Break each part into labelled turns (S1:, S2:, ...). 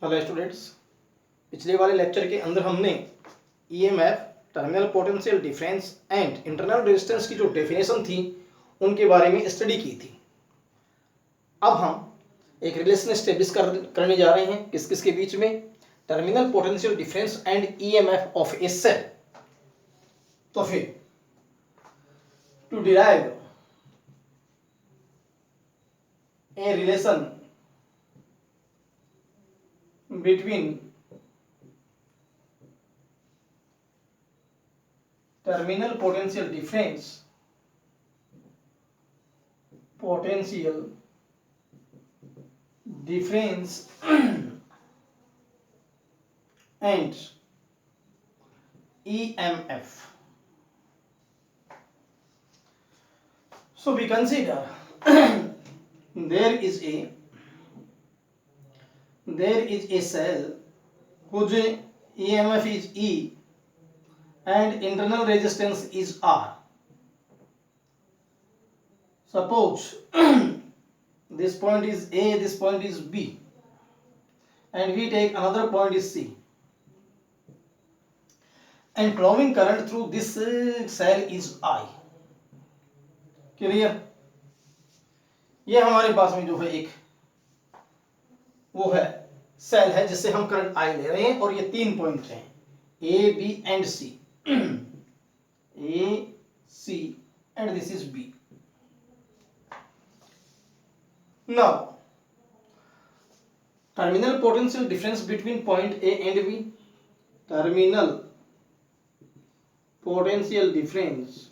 S1: Hello students, पिछले वाले lecture के अंदर हमने EMF, terminal potential difference and internal resistance की जो डेफिनेशन थी उनके बारे में स्टडी की थी। अब हम एक रिलेशन एस्टेब्लिश करने जा रहे हैं किस किस के बीच में, terminal potential difference and EMF of a cell. तो फिर to derive a relation between terminal potential difference and EMF. So we consider there is a cell whose EMF is E and internal resistance is R. Suppose this point is A, this point is B, and we take another point is C, and flowing current through this cell is I. Clear? ये हमारे पास में जो है एक वो है cell है जिससे हम करंट आई ले रहे हैं और ये तीन पॉइंट हैं A B and C. A C and this is B. Now terminal potential difference between point A and B, terminal potential difference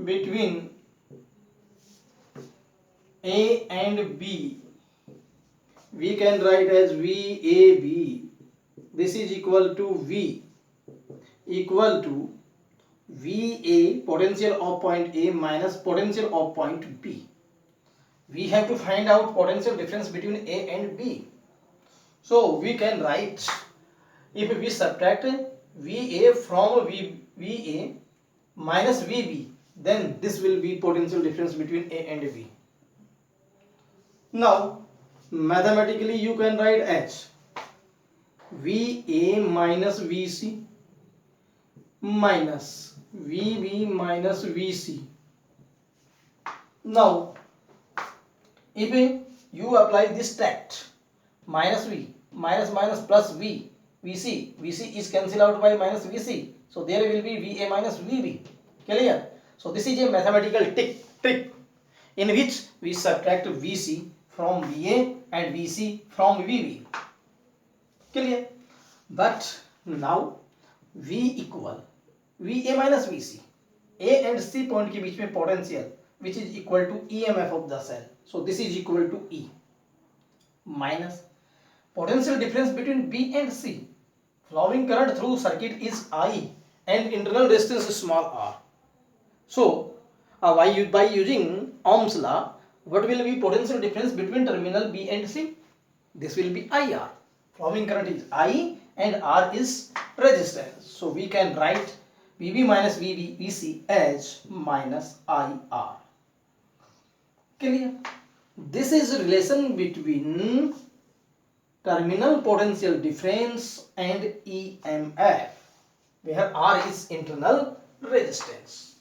S1: between A and B we can write as VAB. This is equal to V equal to VA potential of point A minus potential of point B. We have to find out potential difference between A and B. So we can write, if we subtract VA from VA minus VB, then this will be potential difference between A and B. Now mathematically you can write as VA minus VC minus VB minus VC. Now if you apply this tact, minus V minus minus plus V, VC is cancelled out by minus VC, so there will be VA minus VB. Clear? So this is a mathematical trick in which we subtract VC from VA and VC from VB. Clear? But now V equal VA minus VC, A and C point के बीच में potential which is equal to EMF of the cell. So this is equal to E minus potential difference between B and C. Flowing current through circuit is I and internal resistance is small r. So by using Ohm's law, what will be potential difference between terminal B and C? This will be IR. Flowing current is I and R is resistance. So we can write VB minus VC as minus IR. Clear? This is relation between terminal potential difference and EMF, where R is internal resistance.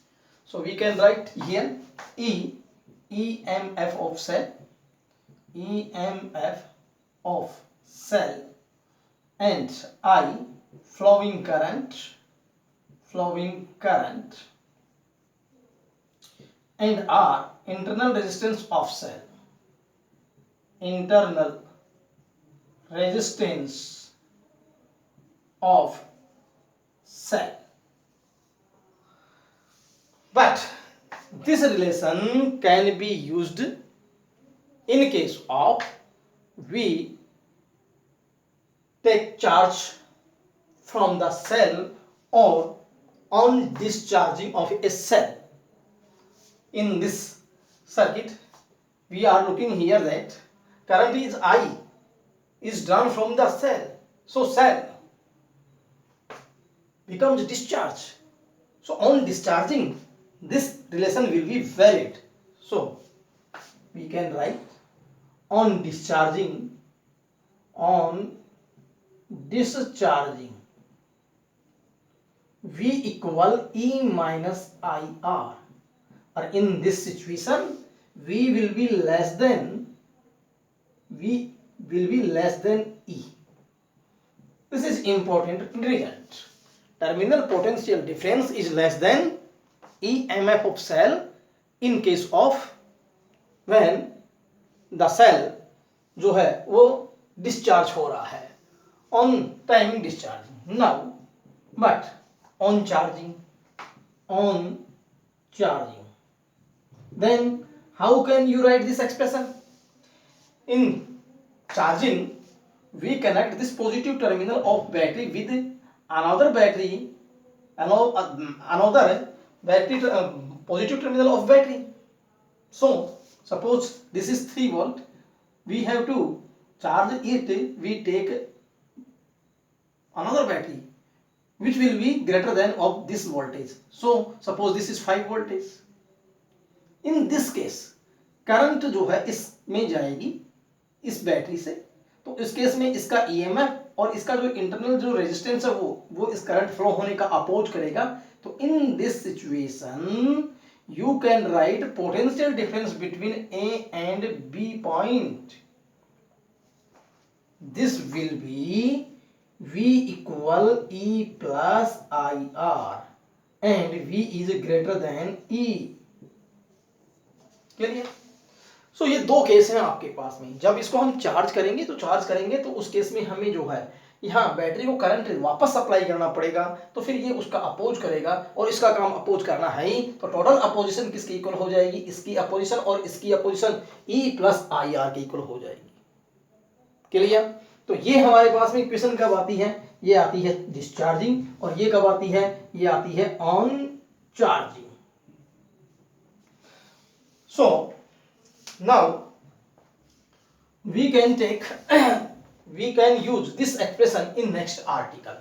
S1: So we can write here EMF of cell, EMF of cell, and I flowing current, and R internal resistance of cell, internal resistance of cell. But this relation can be used in case of we take charge from the cell or on discharging of a cell. In this circuit we are looking here that current is I is drawn from the cell, so cell becomes discharge. So on discharging, this relation will be valid. So we we can write on discharging V equal E minus IR, or in this situation V will be less than E. This is important result. Terminal potential difference is less than EMF of cell in case of when the cell जो है वो discharge हो रहा है, on time discharging. Now but on charging, then how can you write this expression? In charging, we connect this positive terminal of battery with another battery, positive terminal of battery. So suppose this is 3 volt, we have to charge it, we take another battery which will be greater than of this voltage. So suppose this is 5 voltage. In this case current जो है इसमें जाएगी इस battery से, तो इस case में इसका ईएमएफ और इसका जो इंटरनल जो रेजिस्टेंस है वो इस करंट फ्लो होने का अपोज करेगा. तो in this situation you can write potential difference between A and B point. This will be V equal E plus IR and V is greater than E. Clear? So ये दो case हैं आपके पास में. जब इसको हम चार्ज करेंगे तो उस केस में हमें जो है यहाँ बैटरी को करंट वापस सप्लाई करना पड़ेगा, तो फिर ये उसका अपोज करेगा और इसका काम अपोज करना है ही. तो टोटल अपोजिशन किसकी इक्वल हो जाएगी? इसकी अपोजिशन और इसकी अपोजिशन E प्लस IR के इक्वल हो जाएगी. क्लियर? तो ये हमारे पास में इक्वेशन कब आती है? ये आती है डिस्चार्जिंग, और ये कब आती है? ये आती है on charging. So now we can use this expression in next article.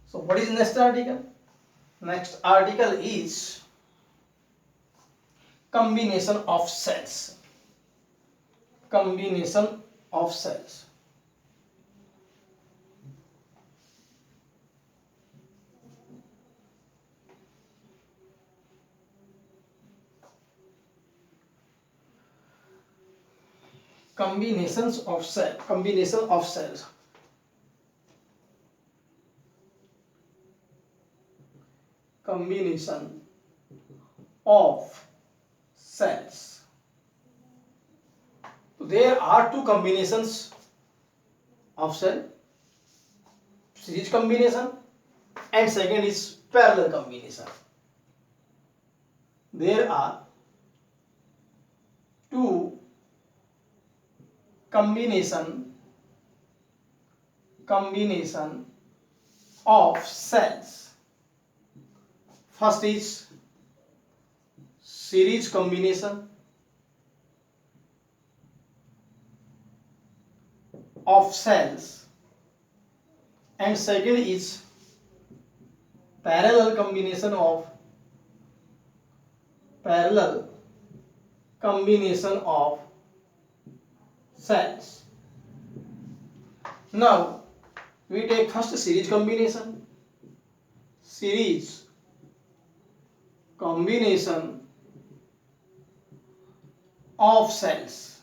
S1: So what is next article? Next article is combination of cells. Combination of cells. Combination of cells. Combination of cells. So there are two combinations of cell. Series combination and second is parallel combination. There are two combination of cells. First is series combination of cells and second is parallel combination of cells. Now we take first series combination. Series combination of cells.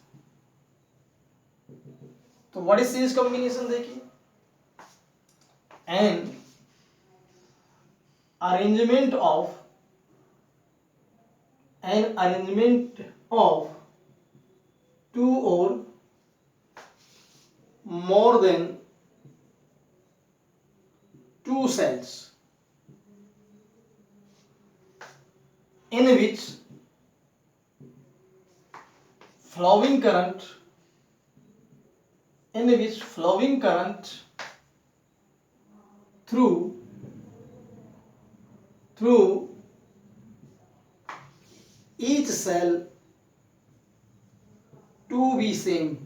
S1: तो what is series combination? देखिए, an arrangement of two or more than two cells in which flowing current through each cell to be same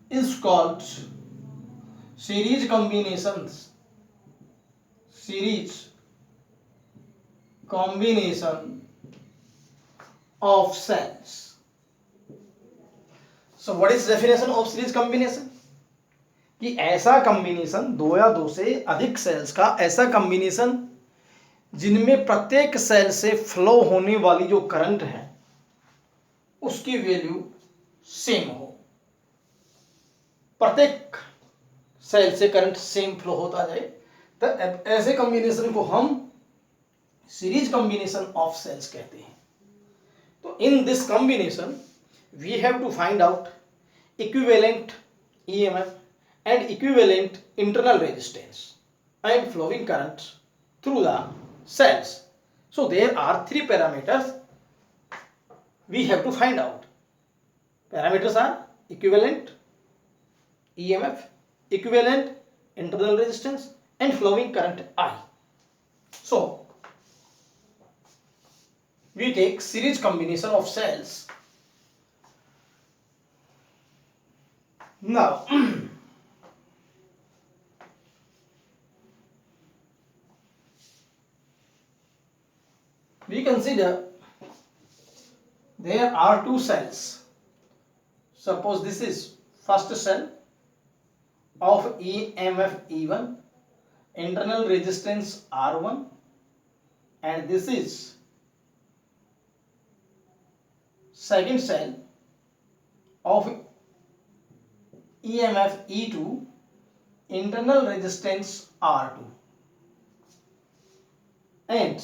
S1: is called series combination combination of cells. So what is definition of series combination? कि ऐसा combination दो या दो से अधिक sales का ऐसा combination जिनमें प्रत्येक सेल से फ्लो होने वाली जो करंट है उसकी वैल्यू सेम हो, प्रत्येक सेल से करंट सेम फ्लो होता जाए, तो ऐसे कॉम्बिनेशन को हम सीरीज कॉम्बिनेशन ऑफ सेल्स कहते हैं. तो in this combination we have to find out equivalent EMF and equivalent internal resistance and flowing current through the cells. So there are three parameters we have to find out. Parameters are equivalent EMF, equivalent internal resistance and flowing current I. So we take series combination of cells. Now we consider there are two cells. Suppose this is first cell of EMF E1, internal resistance R1, and this is second cell of EMF E2, internal resistance R2, and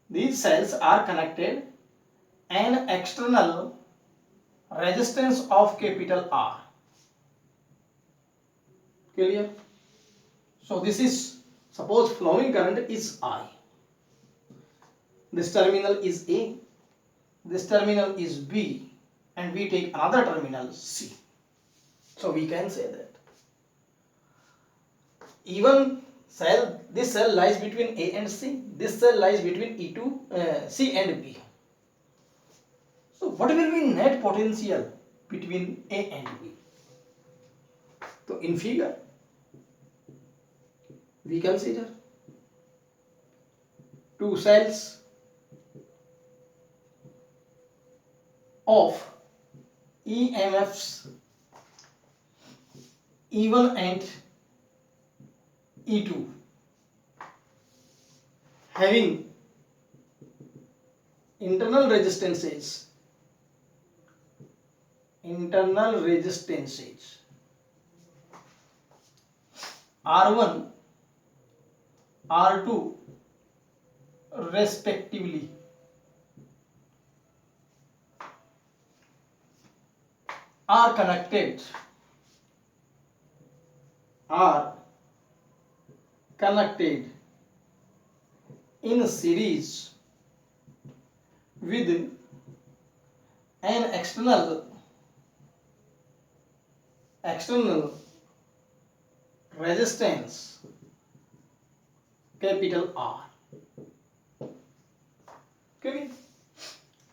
S1: these cells are connected an external resistance of capital R. Clear? So this is, suppose flowing current is I. This terminal is A, this terminal is B, and we take another terminal C. So we can say that even cell, this cell lies between A and C, this cell lies between C and B. So what will be net potential between A and B? So in figure we consider two cells of EMFs E1 and E2 having internal resistances R1 R2 respectively, are connected in series with an external resistance capital R. Okay?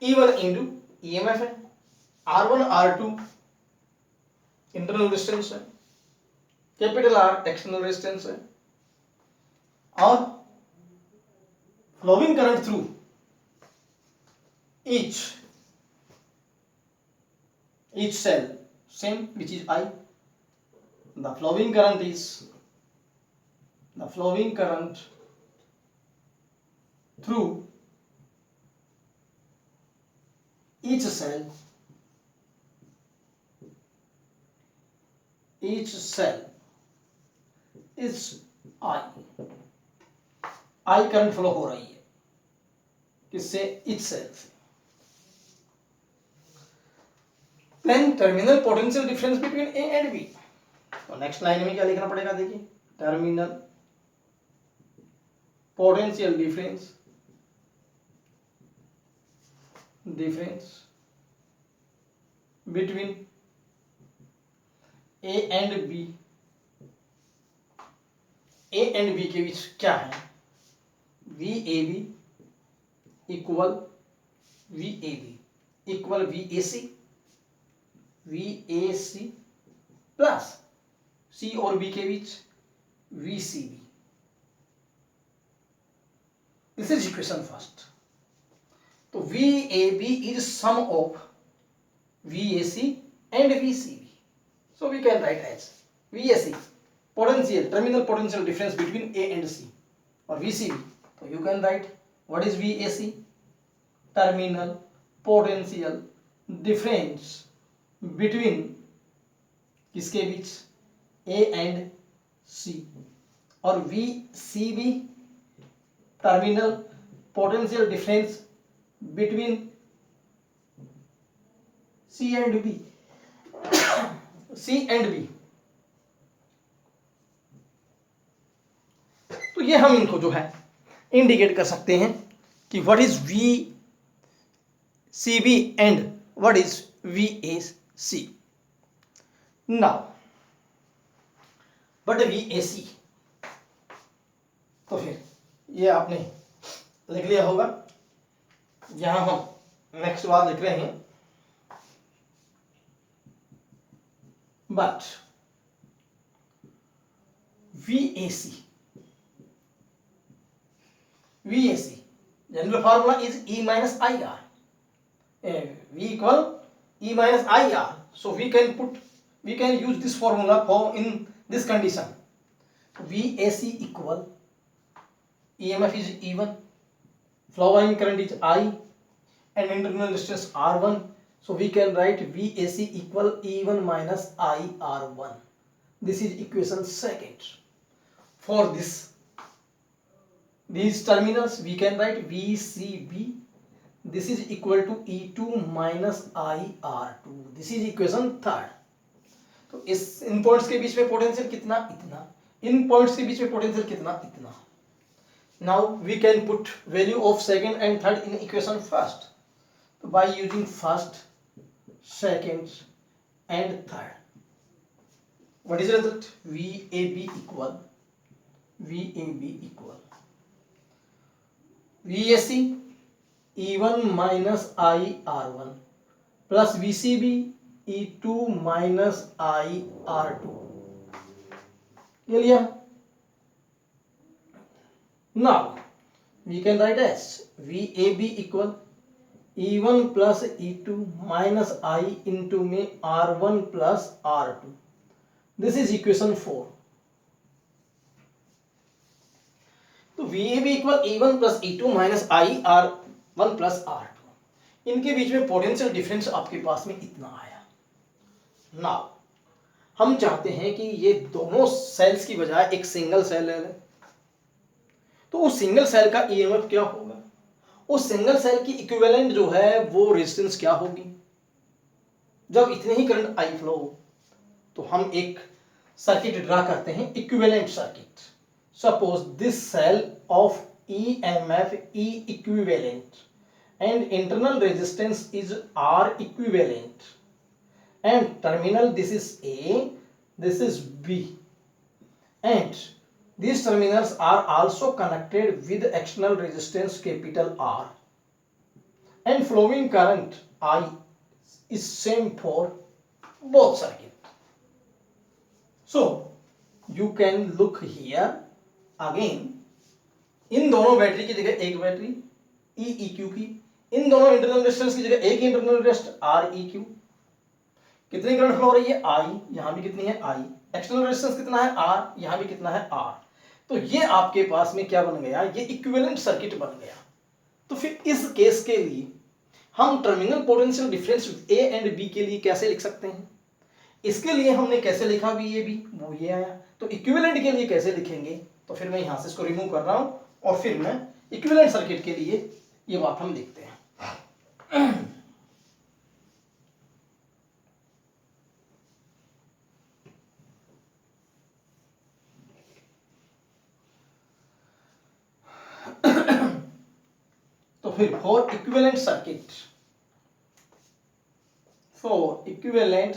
S1: E1 into EMF है, R1 R2 internal resistance है, capital R external resistance है, और flowing current through each cell same, which is I. The flowing current through each cell is I current flow हो रही है किससे, each cell से. Then terminal potential difference between A and B. तो next line में क्या लिखना पड़ेगा, देखिए, terminal potential difference between A and B. A and B के बीच क्या है, VAB equal VAC plus C और B के बीच VCB. This is equation first. तो VAB is sum of VAC and VCB. So we can write as VAC, potential, terminal potential difference between A and C, or VCB. So you can write what is VAC? Terminal potential difference between किसके बीच? A and C. और VCB, terminal potential difference between C and B. C and B. तो ये हम इनको जो है indicate कर सकते हैं कि what is VCB and what is VAC. Now but VAC, तो फिर ये आपने लिख लिया होगा. यहां हम नेक्स्ट बात लिख रहे हैं, but VAC general formula is E minus IR. V equal E minus IR. So we can use this formula for in this condition. VAC equal EMF is E1, flowing current is I, and internal resistance R1. So we can write VAC equal E1 minus IR1. This is equation second. For these terminals we can write VCB. This is equal to E2 minus IR2. This is equation third. तो इन points के बीच में potential कितना? इतना. इन points के बीच में potential कितना? इतना. Now we can put value of second and third in equation first. So by using first, second and third, what is the result? VAB equal VAC E1 minus IR1 plus VCB E2 minus IR2. ये लिया. Now we can write as VAB equal E1 plus E2 minus I into में R1 plus R2. This is equation 4. तो VAB equal E1 plus E2 minus I R1 plus R2. इनके बीच में potential difference आपके पास में इतना आया. Now हम चाहते हैं कि ये दोनों सेल्स की बजाय एक सिंगल सेल ले लें. तो उस सिंगल सेल का ईएमएफ क्या होगा? उस सिंगल सेल की इक्विवेलेंट जो है वो रेजिस्टेंस क्या होगी? जब इतने ही करंट आई फ्लो हो तो हम एक सर्किट ड्रा करते हैं, equivalent circuit. Suppose this cell of EMF E equivalent and internal resistance is R equivalent, and terminal this is A, this is B, and these terminals are also connected with external resistance capital R, and flowing current I is same for both circuit. So you can look here again, इन दोनों battery की जगह एक battery EEQ की, इन दोनों internal resistance की जगह एक internal resistance REQ. कितनी करंट फ्लो हो रही है? I. यहां भी कितनी है? I. एक्सटर्नल रेजिस्टेंस कितना है? R. यहां भी कितना है? R. तो ये आपके पास में क्या बन गया? ये इक्विवेलेंट सर्किट बन गया. तो फिर इस केस के लिए हम terminal potential difference A and B के लिए कैसे लिख सकते हैं? इसके लिए हमने कैसे लिखा VAB, वो ये आया. तो इक्विवेलेंट के लिए कैसे लिखेंगे? तो फिर मैं यहां से इसको रिमूव कर रहा हूं और फिर मैं इक्विवेलेंट सर्किट के लिए ये बात हम देखते हैं. तो फिर for equivalent circuit, equivalent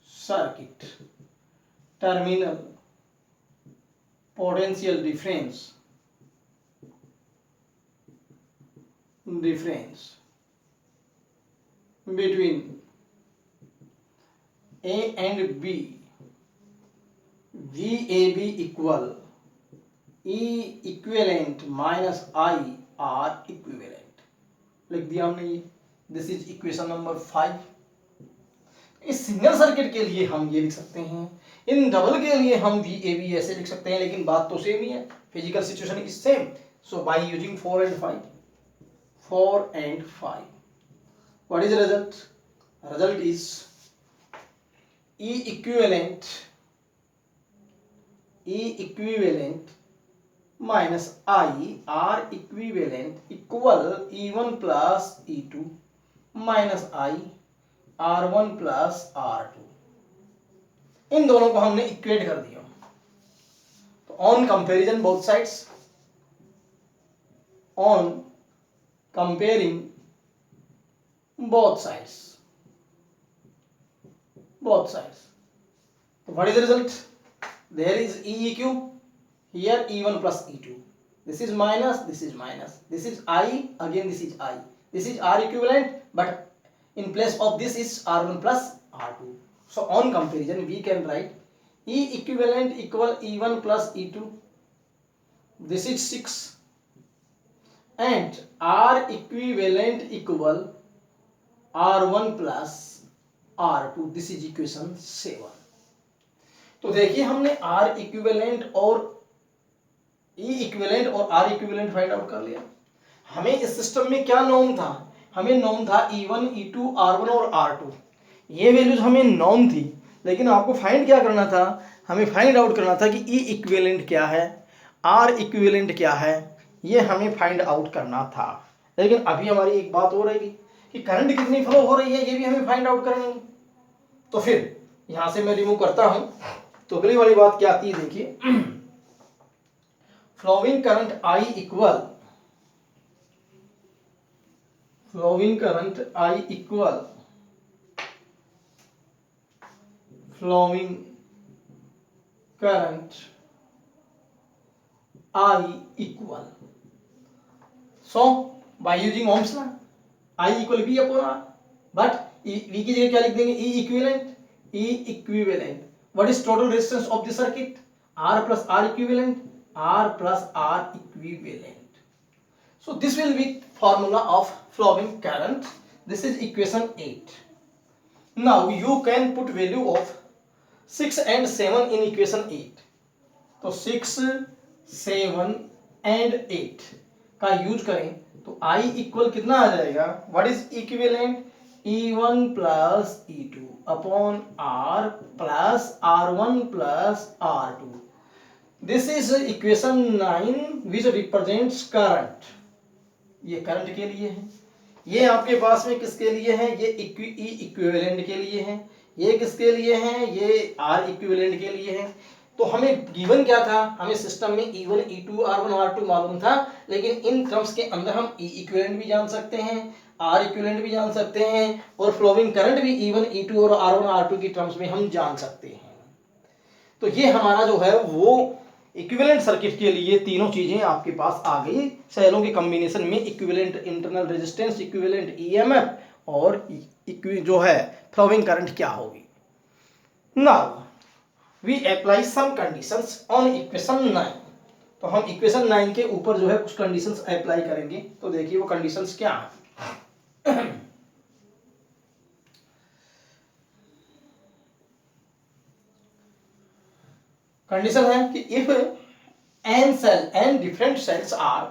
S1: circuit terminal potential difference between A and B, VAB equal E equivalent minus I R equivalent, लिख दिया हमने ये. This is equation number 5. इस सिंगल सर्किट के लिए हम ये लिख सकते हैं, इन डबल के लिए हम VAB ऐसे लिख सकते हैं, लेकिन बात तो सेम ही है, physical situation is same. So by using 4 and 5, 4 and 5, what is the result? Result is E equivalent minus I R equivalent equal E1 plus E2 minus I R1 plus R2. इन दोनों को हमने equate कर दिया. तो on comparison both sides, on comparing both sides. So what is the result? There is EEQ, here E1 plus E2. This is minus, this is minus. This is I, again this is I. This is R equivalent, but in place of this is R1 plus R2. So on comparison we can write E equivalent equal E1 plus E2. This is 6. And R equivalent equal R1 plus R2. This is equation 7. तो देखिए हमने R equivalent और E equivalent और R equivalent find out कर लिया. हमें इस system में क्या नॉर्म था? हमें नॉर्म था E1, E2, R1 और R2. ये वैल्यूज हमें नॉर्म थी, लेकिन आपको फाइंड क्या करना था? हमें फाइंड आउट करना था कि E इक्विवेलेंट क्या है, R इक्विवेलेंट क्या है, ये हमें फाइंड आउट करना था. लेकिन अभी हमारी एक बात हो रहेगी कि करंट कितनी फ्लो हो रही है, ये भी हमें फाइंड आउट करनी है. तो फिर यहां से मैं रिमूव करता हूं. तो अगली वाली बात क्या आती है, देखिए. Flowing current I equal flowing current I equal flowing current I equal. So by using Ohm's law I equal V upon R, but V की जगह क्या लिख देंगे? E equivalent. E equivalent. What is total resistance of the circuit? R plus R equivalent. R plus R equivalent. So this will be formula of flowing current. This is equation 8. Now you can put value of 6 and 7 in equation 8. तो 6, 7 and 8 का use करें तो I equal कितना आ जाएगा? What is equivalent? E1 plus E2 upon R plus R1 plus R2. This is equation 9 which represents current. ये current के लिए है. ये आपके पास में किसके लिए है? ये E इक्विवेलेंट के लिए है. ये किसके लिए है? ये R इक्विवेलेंट के लिए है. तो हमें गिवन क्या था? हमें सिस्टम में E1, E2, R1, R2 मालूम था, लेकिन इन टर्म्स के अंदर हम E इक्विवेलेंट भी जान सकते हैं, R इक्विवेलेंट भी जान सकते हैं, और फ्लोइंग करंट भी E1, E2 और R1, R2 की टर्म्स में हम जान सकते हैं. तो ये हमारा जो है वो इक्विवेलेंट सर्किट के लिए तीनों चीजें आपके पास आ गई. सेलों के कॉम्बिनेशन में equivalent internal resistance, equivalent EMF और जो है फ्लोइंग करंट क्या होगी. Now we apply some conditions on equation 9. तो हम इक्वेशन 9 के ऊपर जो है कुछ कंडीशंस अप्लाई करेंगे. तो देखिए वो कंडीशंस क्या हैं. कंडीशन है कि if n cell n different cells are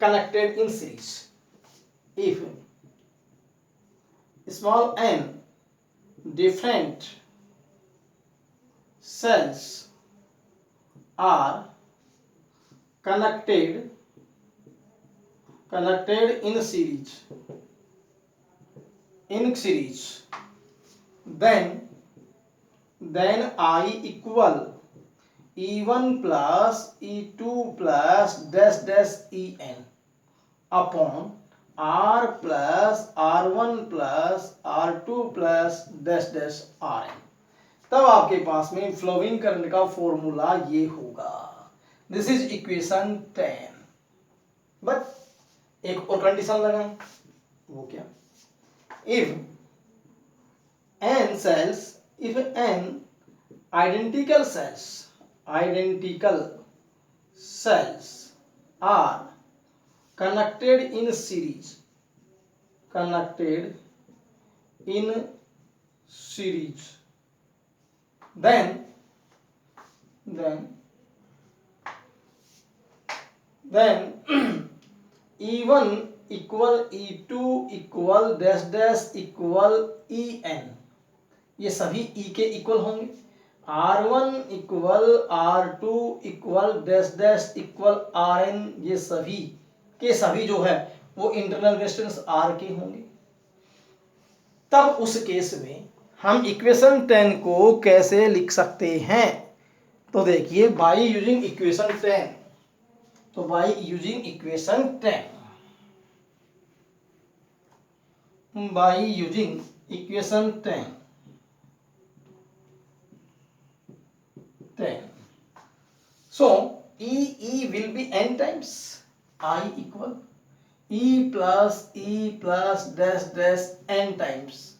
S1: connected in series, if small n different cells are connected in series, then I equal E1 plus E2 plus dash dash En upon R plus R1 plus R2 plus dash dash Rn. तब आपके पास में flowing current का formula ये होगा. This is equation 10. But एक और condition लगाएं. वो क्या? If n cells if n identical cells are connected in series, then E1 equal E2 equal dash dash equal En, ये सभी E के इक्वल होंगे। R1 equal R2 equal dash dash equal Rn, ये सभी के सभी जो है वो इंटरनल रेजिस्टेंस R के होंगे। तब उस केस में हम इक्वेशन 10 को कैसे लिख सकते हैं? तो देखिए, बाय यूजिंग इक्वेशन 10, तो by using equation 10, by using equation 10, so E will be n times I equal E plus dash dash n times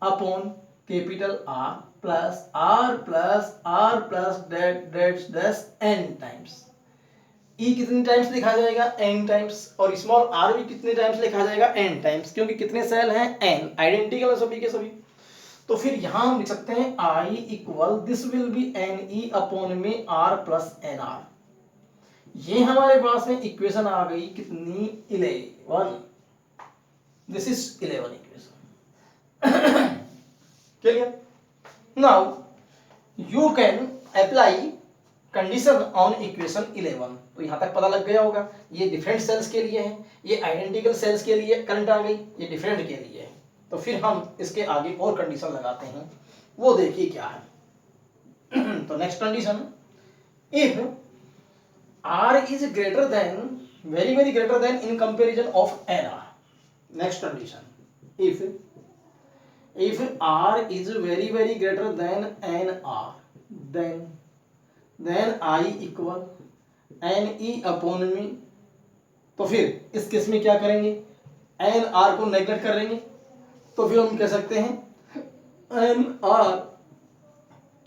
S1: upon capital R plus dash dash n times। E कितने times लिखा जाएगा? n times. और small r भी कितने times लिखा जाएगा? n times, क्योंकि कितने सेल हैं? n, आइडेंटिकल है सभी के सभी। तो फिर यहां हम लिख सकते हैं I equal this will be n E upon में R प्लस एन आर। ये हमारे पास में इक्वेशन आ गई कितनी? 11। This is 11 equation. Clear? Now you can apply condition on equation 11। तो यहां तक पता लग गया होगा, ये डिफरेंट सेल्स के लिए है, ये आइडेंटिकल सेल्स के लिए करंट आ गई, ये डिफरेंट के लिए है। तो फिर हम इसके आगे और कंडीशन लगाते हैं, वो देखिए क्या है। तो next condition, if R is greater than, very very greater than in comparison of NR। next condition, if R is very very greater than NR, then I equal NE upon me। तो फिर इस case में क्या करेंगे? NR को neglect करेंगे, तो फिर हम कह सकते हैं NR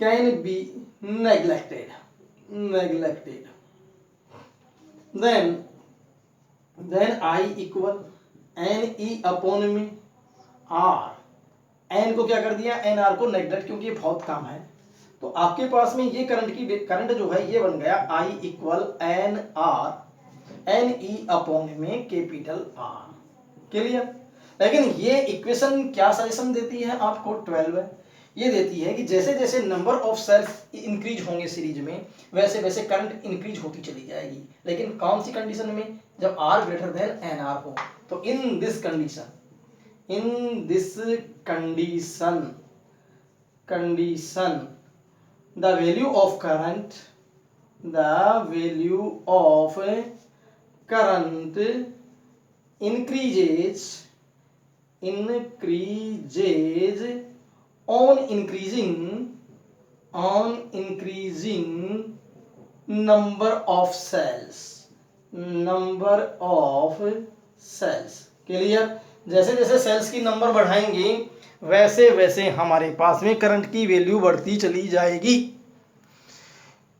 S1: can be neglected, then I equal NE upon में R, N को क्या कर दिया? NR को नेगलेक्ट, क्योंकि ये बहुत कम है। तो आपके पास में ये करंट जो है ये बन गया I equal NR NE upon में कैपिटल R। क्लियर? लेकिन ये इक्वेशन क्या सजेशन देती है आपको? 12 है। ये देती है कि जैसे जैसे नंबर ऑफ सेल्स इंक्रीज होंगे सीरीज में, वैसे वैसे करंट इंक्रीज होती चली जाएगी। लेकिन कौन सी कंडीशन में? जब R ग्रेटर देन NR हो। तो in this condition the value of current increases on increasing number of cells। Clear? जैसे जैसे सेल्स की नंबर बढ़ाएंगे वैसे वैसे हमारे पास में करंट की वैल्यू बढ़ती चली जाएगी।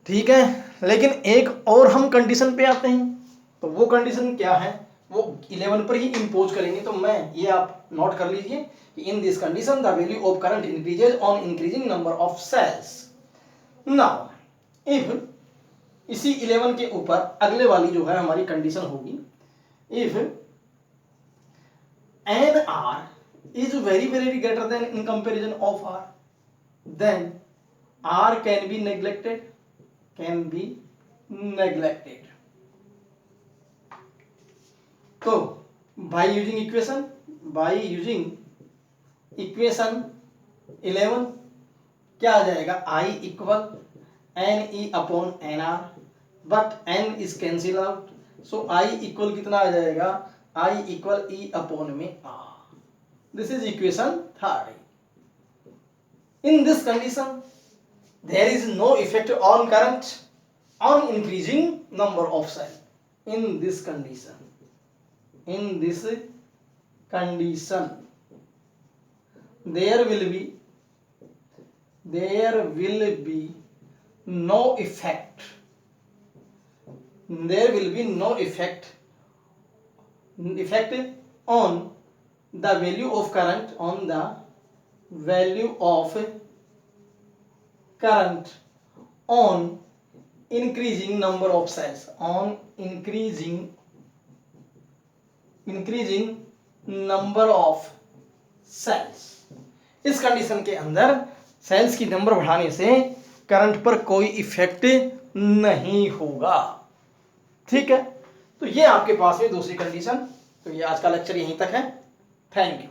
S1: ठीक है? लेकिन एक और हम कंडीशन पे आते हैं, तो वो कंडीशन क्या है? वो 11 पर ही इंपोज करेंगे। तो मैं ये आप नोट कर लीजिए कि in this condition the value of current increases on increasing number of cells. Now if इसी 11 के ऊपर अगले वाली जो है हमारी कंडीशन होगी, if NR is very very greater than in comparison of R, then R can be neglected। तो by using equation 11 क्या आ जाएगा? I equal NE upon NR, but N is cancel out, so I equal कितना आ जाएगा? I equal E upon में R। This is equation 30। In this condition there is no effect on current on increasing number of cells। in this condition there will be there will be no effect, there will be no effect on the value of current, on the value of current on increasing number of cells, on increasing number of cells। इस condition के अंदर sales की number बढ़ाने से current पर कोई effect नहीं होगा। ठीक है, तो ये आपके पास में दूसरी कंडीशन। तो ये आज का लेक्चर यहीं तक है। Thank you.